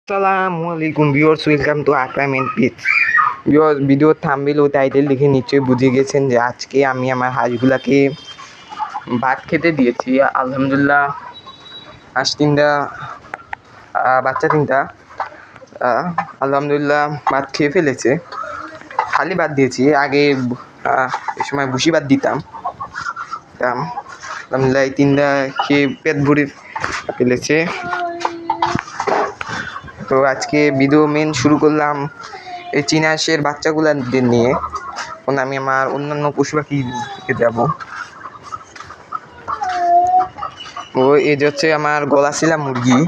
আসসালামু আলাইকুম viewers, welcome to Akram and pitch. Viewers, video thumbnail ও টাইটেল দেখে নিশ্চয়ই বুঝে গেছেন যে আজকে আমি আমার হাঁসগুলাকে ভাত খেতে দিয়েছি। আলহামদুলিল্লাহ, হাঁস তিনটা, বাচ্চা তিনটা আলহামদুলিল্লাহ ভাত খেয়ে ফেলেছে। খালি ভাত দিয়েছি, আগে এই সময় ভুসি ভাত দিতাম। আলহামদুলিল্লাহ এই তিনটা খেয়ে পেট ভরে ফেলেছে। তো আজকে ভিডিও মেন শুরু করলাম এই চীনা হাঁসের বাচ্চাগুলোদের নিয়ে। এখন আমি আমার অন্যান্য পশু পাখি যাব। ও এই যে হচ্ছে আমার গলাশিলা মুরগি,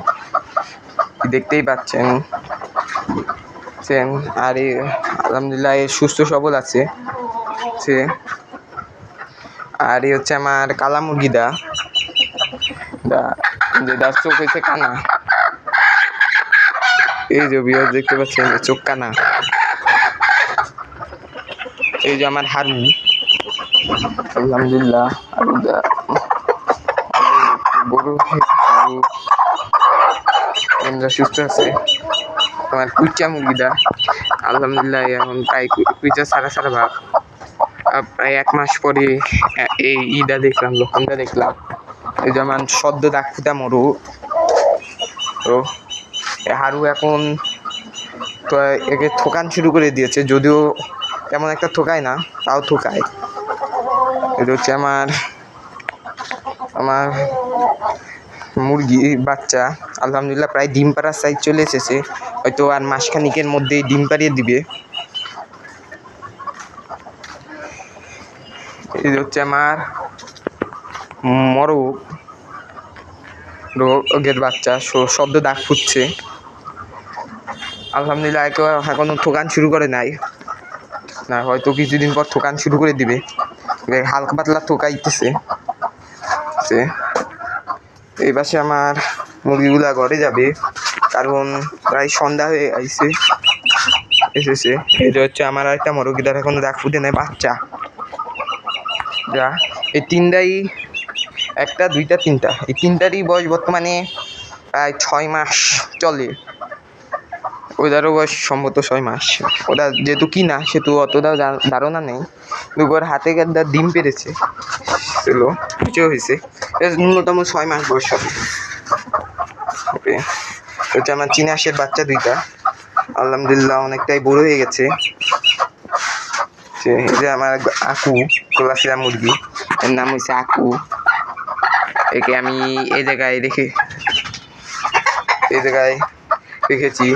দেখতেই পাচ্ছেন। আর আলহামদুলিল্লাহ সুস্থ সবল আছে। আর এই হচ্ছে আমার কালা মুরগিটা, যেটা চোখ হয়েছে কানা। এই যে ভিউয়ার্স দেখতে পাচ্ছেন, চোখ কানা। এই যে আমার হারু, আলহামদুলিল্লাহ বড় হারু সুস্থ আছে। আমার কুইচা মুরগিটা আলহামদুলিল্লাহ এখন প্রায় কুইচা সারা সারা ভাব। প্রায় 1 মাস পরে এই ঈদা দেখলাম, লক্ষণটা দেখলাম। এই যেমন সদ্য দাগ ফুটা মরু। তো হারু এখন তো একে থোকান শুরু করে দিয়েছে, যদিও তেমন একটা থোকায় না, তাও থোকায়। এটা হচ্ছে আমার মুরগি বাচ্চা। আলহামদুলিল্লাহ প্রায় ডিম পাড়ার সাইজ চলে এসেছে, হয়তো আর মাসখানিকের মধ্যেই ডিম পাড়িয়ে দিবে। এই হচ্ছে আমার রোগের বাচ্চা, শব্দ দাগ ফুটছে। আলহামদুলিল্লাহ এখনো থোকান শুরু করে নাই, না হয়তো কিছুদিন পর থোকান শুরু করে দিবে। হালকা পাতলা থোকাইতেছে। এই পাশে আমার মুরগিগুলা ঘরে যাবে, কারণ প্রায় সন্ধ্যা হয়ে এসেছে। এটা হচ্ছে আমার একটা মুরগিটার এখনো দাগ ফুটে নেয়, বাচ্চা। যা এই তিনটাই, একটা দুইটা তিনটা, এই তিনটারই বয়স বর্তমানে প্রায় 6 মাস চলে। ওদেরও বয়স সম্ভবত 6 মাস। ওরা যেহেতু কিনা, সেহেতু অতটাও ধারণা নেই। দুপুর হাতে গাদ্দার ডিম পেরেছে, হয়েছে ন্যূনতম 6 মাস বয়স হবে। হচ্ছে আমার চীনা হাঁসের বাচ্চা দুইটা, আলহামদুলিল্লাহ অনেকটাই বড় হয়ে গেছে। এই যে আমার আকু, গলাশিলা মুরগি, এর নাম হচ্ছে আকু। একে আমি এই জায়গায় রেখেছি।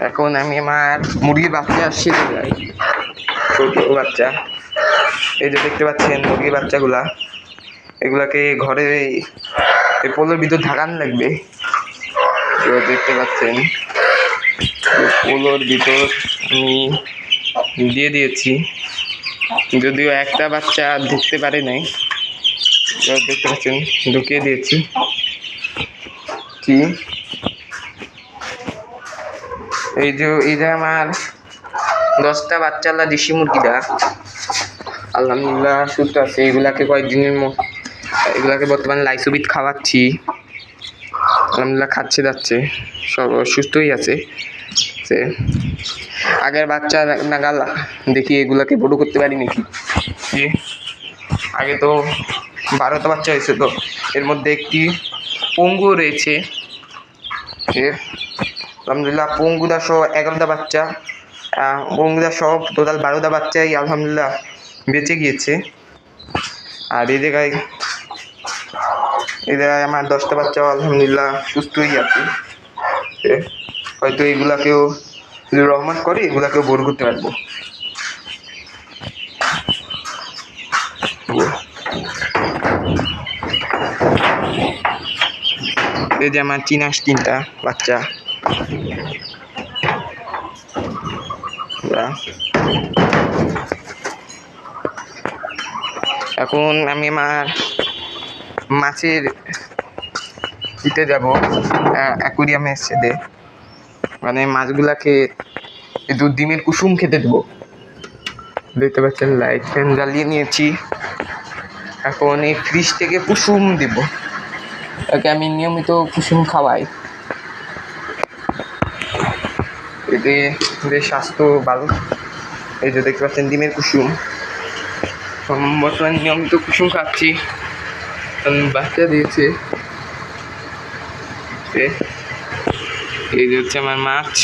এখন আমি আমার মুরগির বাচ্চা সেরে যাই, ছোট বাচ্চা। এই যে দেখতে পাচ্ছেন মুরগির বাচ্চাগুলা, এগুলাকে ঘরে পোলোর ভিতর ঢাকানো লাগবে। দেখতে পাচ্ছেন পোলোর ভিতর আমি দিয়ে দিয়েছি, যদিও একটা বাচ্চা ঢুকতে পারে নাই। দেখতে পাচ্ছেন ঢুকিয়ে দিয়েছি। এই যে আমার 10টা বাচ্চালা দেশি মুরগিটা আলহামদুলিল্লাহ সুস্থ আছে। এগুলাকে এগুলাকে বর্তমানে লাইসোবিট খাওয়াচ্ছি। আলহামদুলিল্লাহ খাচ্ছে যাচ্ছে, সব সুস্থই আছে। আগের বাচ্চা নাগাল দেখি এগুলাকে বড় করতে পারি নাকি। আগে তো 12টা বাচ্চা হয়েছে, তো এর মধ্যে একটি পঙ্গু রয়েছে। আলহামদুলিল্লাহ পঙ্গুদা সহ 11টা বাচ্চা, পঙ্গুদা সহ টোটাল 12টা বাচ্চাই আলহামদুলিল্লাহ বেঁচে গিয়েছে। আর এই জায়গায় আমার 10টা বাচ্চাও আলহামদুলিল্লাহ সুস্থই আছে। হয়তো এগুলাকেও যদি রহমত করে এগুলাকেও বড় করতে পারবো। এই যে আমার চীনা হাঁস 3টা বাচ্চা। এখন আমি আমার মাছের দিতে যাব, অ্যাকুরিয়ামে ছেদে, মানে মাছগুলাকে ডিমের কুসুম খেতে দেবো। দেখতে পাচ্ছেন লাইট ফ্যান জ্বালিয়ে নিয়েছি। এখন এই ফ্রিজ থেকে কুসুম দিব, ওকে আমি নিয়মিত কুসুম খাওয়াই, এতে বেশ স্বাস্থ্য ভালো। এই যে দেখতে পাচ্ছেন ডিমের কুসুম, বর্তমানে নিয়মিত কুসুম খাচ্ছি। বাচ্চা দিয়েছে। এই যে হচ্ছে আমার মাছ,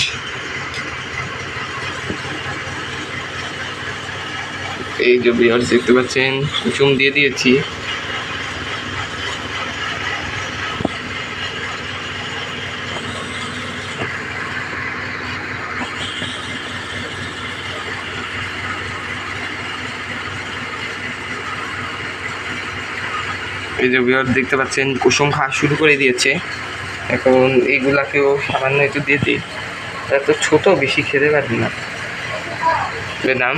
এই যে ভিউয়ার্স দেখতে পাচ্ছেন কুসুম দিয়ে দিয়েছি। এই যে ভিউয়ার্স দেখতে পাচ্ছেন কুসুম খাওয়া শুরু করে দিয়েছে। এখন এইগুলাকেও সামান্য একটু দিয়ে দিই, এত ছোট বেশি খেতে পারবি না। দাম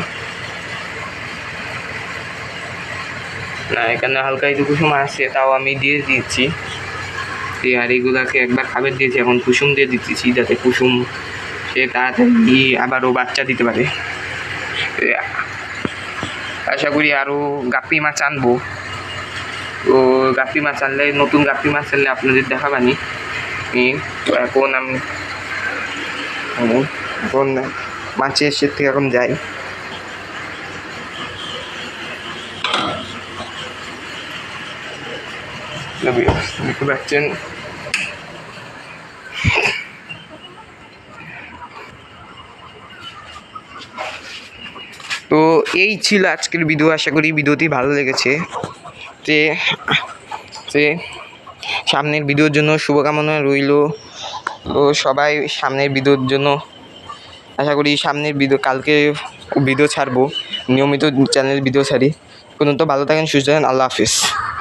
না, এখানে হালকা একটু কুসুম আছে, তাও আমি দিয়ে দিয়েছি। আর এইগুলাকে একবার খাবার দিয়েছি, এখন কুসুম দিয়ে দিতেছি যাতে কুসুম সে তাড়াতাড়ি আবারও বাচ্চা দিতে পারে। আশা করি আরও গাপ্পি মাছ আনবো, তো গাপ্পি মাছ আনলে, নতুন গাপ্পি মাছ আনলে আপনাদের দেখাবানি। তো এখন আমি এখন মাছের সে থেকে এখন যাই। দেখতে পাচ্ছেন তো এই ছিল আজকের ভিডিও। আশা করি ভিডিওটি ভালো লেগেছে। যে সামনের ভিডিওর জন্য শুভকামনা রইল। তো সবাই সামনের ভিডিওর জন্য আশা করি সামনের ভিডিও, কালকে ভিডিও ছাড়বো, নিয়মিত চ্যানেল ভিডিও ছাড়ি। পর্যন্ত ভালো থাকেন, সুস্থ থাকেন, আল্লাহ হাফিজ।